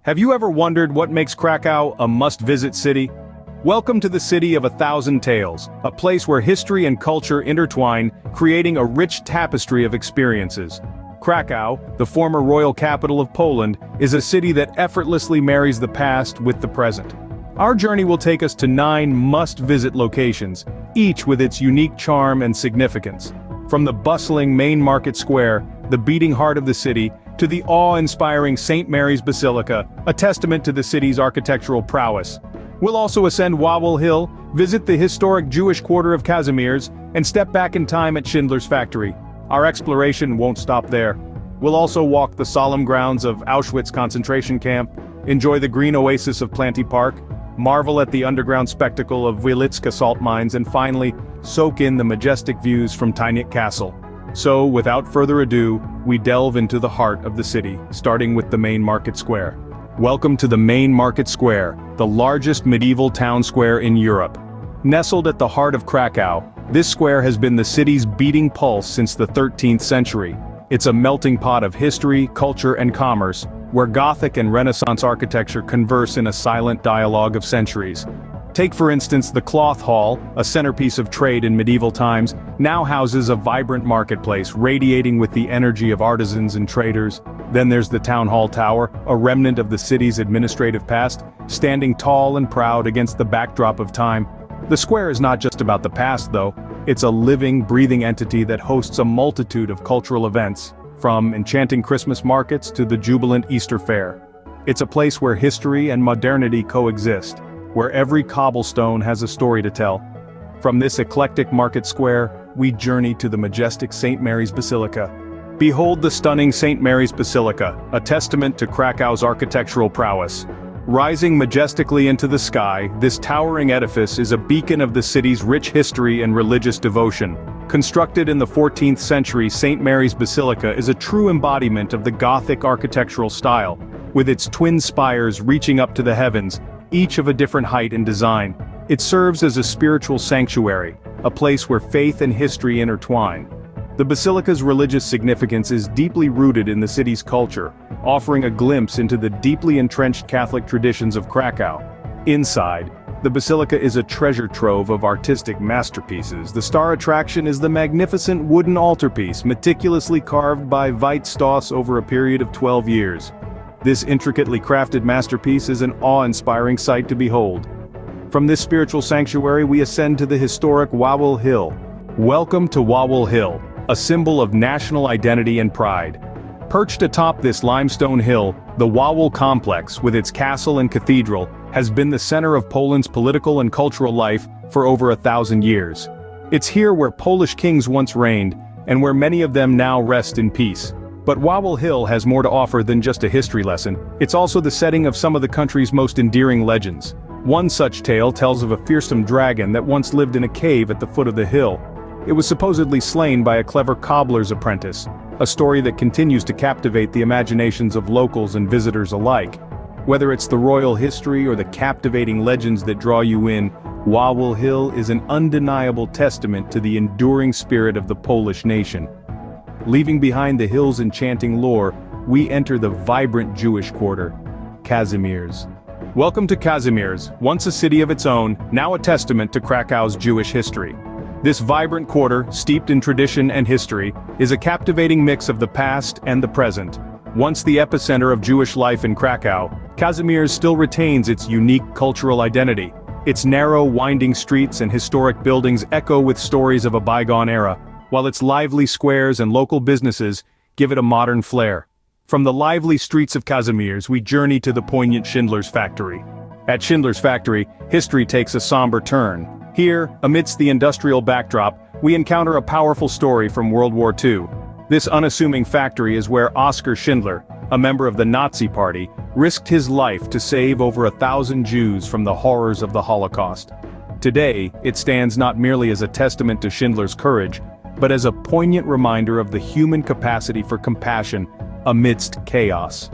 Have you ever wondered what makes Krakow a must-visit city? Welcome to the city of 1,000 tales, a place where history and culture intertwine, creating a rich tapestry of experiences. Krakow, the former royal capital of Poland, is a city that effortlessly marries the past with the present. Our journey will take us to 9 must-visit locations, each with its unique charm and significance. From the bustling main market square, the beating heart of the city, to the awe-inspiring St. Mary's Basilica, a testament to the city's architectural prowess. We'll also ascend Wawel Hill, visit the historic Jewish quarter of Kazimierz, and step back in time at Schindler's factory. Our exploration won't stop there. We'll also walk the solemn grounds of Auschwitz concentration camp, enjoy the green oasis of Planty Park, marvel at the underground spectacle of Wieliczka salt mines, and finally, soak in the majestic views from Tyniec Castle. So, without further ado, we delve into the heart of the city, starting with the main market square. Welcome to the main market square, the largest medieval town square in Europe. Nestled at the heart of Krakow, this square has been the city's beating pulse since the 13th century. It's a melting pot of history, culture, and commerce, where Gothic and Renaissance architecture converse in a silent dialogue of centuries. Take for instance the Cloth Hall, a centerpiece of trade in medieval times, now houses a vibrant marketplace radiating with the energy of artisans and traders. Then there's the Town Hall Tower, a remnant of the city's administrative past, standing tall and proud against the backdrop of time. The square is not just about the past though, it's a living, breathing entity that hosts a multitude of cultural events, from enchanting Christmas markets to the jubilant Easter fair. It's a place where history and modernity coexist, where every cobblestone has a story to tell. From this eclectic market square, we journey to the majestic St. Mary's Basilica. Behold the stunning St. Mary's Basilica, a testament to Krakow's architectural prowess. Rising majestically into the sky, this towering edifice is a beacon of the city's rich history and religious devotion. Constructed in the 14th century, St. Mary's Basilica is a true embodiment of the Gothic architectural style, with its twin spires reaching up to the heavens, each of a different height and design. It serves as a spiritual sanctuary, a place where faith and history intertwine. The basilica's religious significance is deeply rooted in the city's culture, offering a glimpse into the deeply entrenched Catholic traditions of Krakow. Inside, the basilica is a treasure trove of artistic masterpieces. The star attraction is the magnificent wooden altarpiece, meticulously carved by Veit Stoss over a period of 12 years. This intricately crafted masterpiece is an awe-inspiring sight to behold. From this spiritual sanctuary we ascend to the historic Wawel Hill. Welcome to Wawel Hill, a symbol of national identity and pride. Perched atop this limestone hill, the Wawel complex, with its castle and cathedral, has been the center of Poland's political and cultural life for over 1,000 years. It's here where Polish kings once reigned, and where many of them now rest in peace. But Wawel Hill has more to offer than just a history lesson. It's also the setting of some of the country's most endearing legends. One such tale tells of a fearsome dragon that once lived in a cave at the foot of the hill. It was supposedly slain by a clever cobbler's apprentice, a story that continues to captivate the imaginations of locals and visitors alike. Whether it's the royal history or the captivating legends that draw you in, Wawel Hill is an undeniable testament to the enduring spirit of the Polish nation. Leaving behind the hill's enchanting lore, we enter the vibrant Jewish quarter, Kazimierz. Welcome to Kazimierz, once a city of its own, now a testament to Krakow's Jewish history. This vibrant quarter, steeped in tradition and history, is a captivating mix of the past and the present. Once the epicenter of Jewish life in Krakow, Kazimierz still retains its unique cultural identity. Its narrow, winding streets and historic buildings echo with stories of a bygone era, while its lively squares and local businesses give it a modern flair. From the lively streets of Kazimierz we journey to the poignant Schindler's factory. At Schindler's factory, history takes a somber turn. Here, amidst the industrial backdrop, we encounter a powerful story from World War II. This unassuming factory is where Oskar Schindler, a member of the Nazi Party, risked his life to save over 1,000 Jews from the horrors of the Holocaust. Today, it stands not merely as a testament to Schindler's courage, but as a poignant reminder of the human capacity for compassion amidst chaos.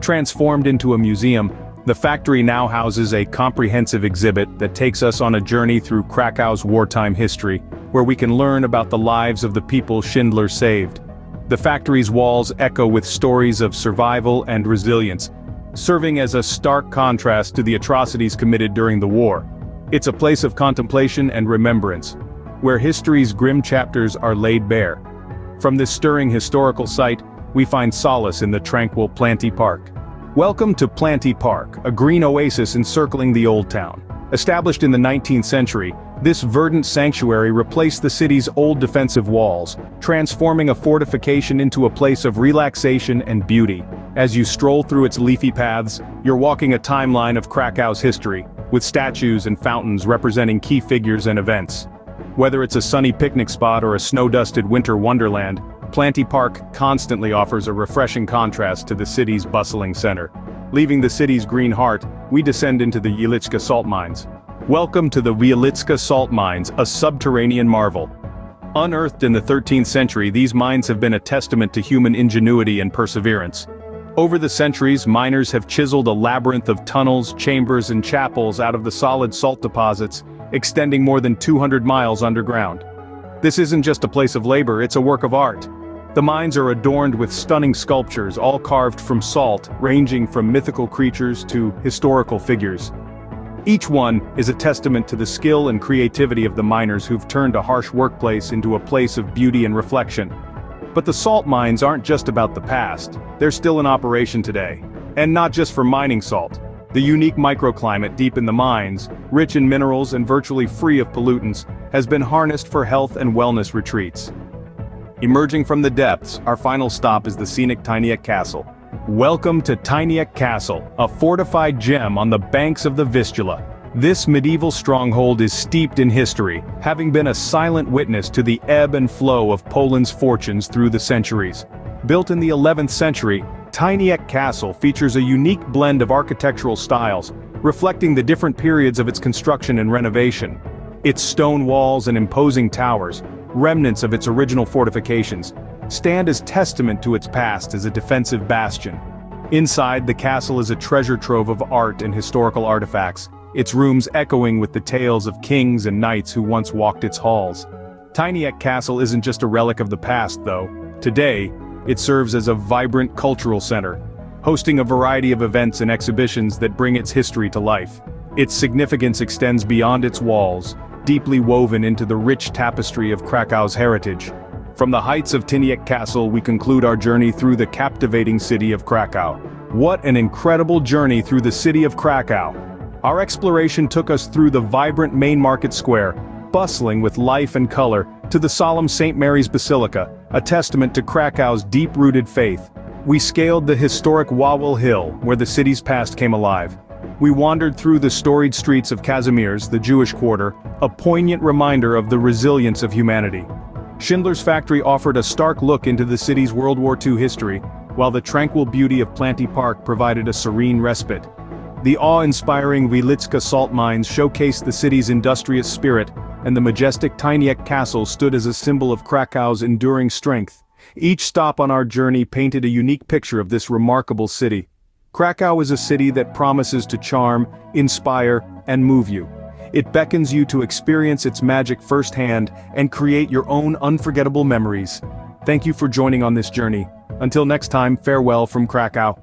Transformed into a museum, the factory now houses a comprehensive exhibit that takes us on a journey through Krakow's wartime history, where we can learn about the lives of the people Schindler saved. The factory's walls echo with stories of survival and resilience, serving as a stark contrast to the atrocities committed during the war. It's a place of contemplation and remembrance, where history's grim chapters are laid bare. From this stirring historical site, we find solace in the tranquil Planty Park. Welcome to Planty Park, a green oasis encircling the Old Town. Established in the 19th century, this verdant sanctuary replaced the city's old defensive walls, transforming a fortification into a place of relaxation and beauty. As you stroll through its leafy paths, you're walking a timeline of Krakow's history, with statues and fountains representing key figures and events. Whether it's a sunny picnic spot or a snow-dusted winter wonderland, Planty Park constantly offers a refreshing contrast to the city's bustling center. Leaving the city's green heart, we descend into the Wieliczka salt mines. Welcome to the Wieliczka salt mines, a subterranean marvel. Unearthed in the 13th century, these mines have been a testament to human ingenuity and perseverance. Over the centuries, miners have chiseled a labyrinth of tunnels, chambers, and chapels out of the solid salt deposits, extending more than 200 miles underground. This isn't just a place of labor, it's a work of art. The mines are adorned with stunning sculptures, all carved from salt, ranging from mythical creatures to historical figures. Each one is a testament to the skill and creativity of the miners who've turned a harsh workplace into a place of beauty and reflection. But the salt mines aren't just about the past, they're still in operation today. And not just for mining salt. The unique microclimate deep in the mines, rich in minerals and virtually free of pollutants, has been harnessed for health and wellness retreats. Emerging from the depths, our final stop is the scenic Tyniec Castle. Welcome to Tyniec Castle, a fortified gem on the banks of the Vistula. This medieval stronghold is steeped in history, having been a silent witness to the ebb and flow of Poland's fortunes through the centuries. Built in the 11th century, Tyniec Castle features a unique blend of architectural styles, reflecting the different periods of its construction and renovation. Its stone walls and imposing towers, remnants of its original fortifications, stand as testament to its past as a defensive bastion. Inside, the castle is a treasure trove of art and historical artifacts, its rooms echoing with the tales of kings and knights who once walked its halls. Tyniec Castle isn't just a relic of the past, though. Today, it serves as a vibrant cultural center, hosting a variety of events and exhibitions that bring its history to life. Its significance extends beyond its walls, deeply woven into the rich tapestry of Krakow's heritage. From the heights of Tyniec Castle, we conclude our journey through the captivating city of Krakow. What an incredible journey through the city of Krakow! Our exploration took us through the vibrant main market square, bustling with life and color, to the solemn St. Mary's Basilica, a testament to Krakow's deep-rooted faith. We scaled the historic Wawel Hill, where the city's past came alive. We wandered through the storied streets of Kazimierz, the Jewish quarter, a poignant reminder of the resilience of humanity. Schindler's factory offered a stark look into the city's World War II history, while the tranquil beauty of Planty Park provided a serene respite. The awe-inspiring Wieliczka salt mines showcased the city's industrious spirit, and the majestic Tyniec Castle stood as a symbol of Krakow's enduring strength. Each stop on our journey painted a unique picture of this remarkable city. Krakow is a city that promises to charm, inspire, and move you. It beckons you to experience its magic firsthand and create your own unforgettable memories. Thank you for joining on this journey. Until next time, farewell from Krakow.